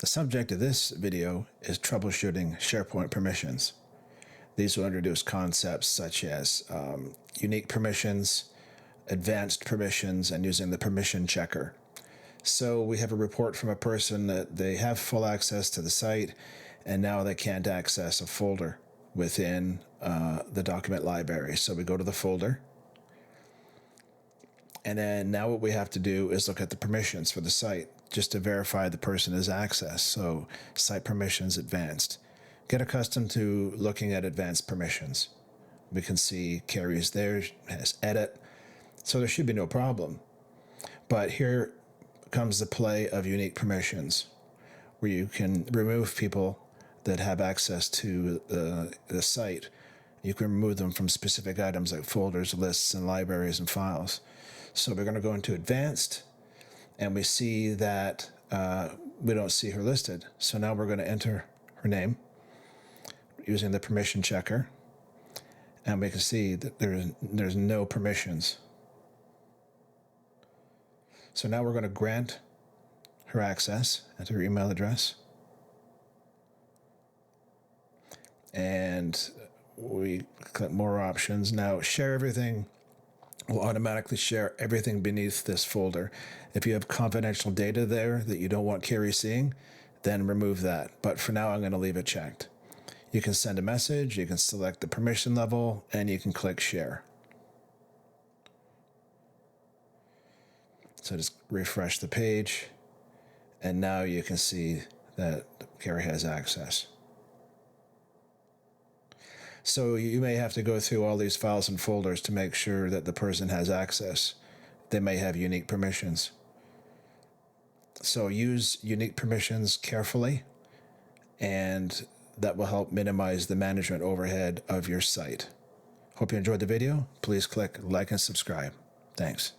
The subject of this video is troubleshooting SharePoint permissions. These will introduce concepts such as unique permissions, advanced permissions, and using the permission checker. So we have a report from a person that they have full access to the site, and now they can't access a folder within the document library. So we go to the folder, and then now what we have to do is look at the permissions for the site just to verify the person has access. So site permissions advanced. Get accustomed to looking at advanced permissions. We can see Carrie's there, has edit, so there should be no problem. But here comes the play of unique permissions, where you can remove people that have access to the site. You can remove them from specific items like folders, lists, and libraries and files. So we're going to go into advanced, and we see that we don't see her listed. So now we're going to enter her name using the permission checker, and we can see that there's no permissions. So now we're going to grant her access, enter her email address, and we click more options. Now share everything will automatically share everything beneath this folder. If you have confidential data there that you don't want Carrie seeing, then remove that. But for now, I'm going to leave it checked. You can send a message, you can select the permission level, and you can click share. So just refresh the page, and now you can see that Carrie has access. So you may have to go through all these files and folders to make sure that the person has access. They may have unique permissions. So use unique permissions carefully, and that will help minimize the management overhead of your site. Hope you enjoyed the video. Please click like and subscribe. Thanks.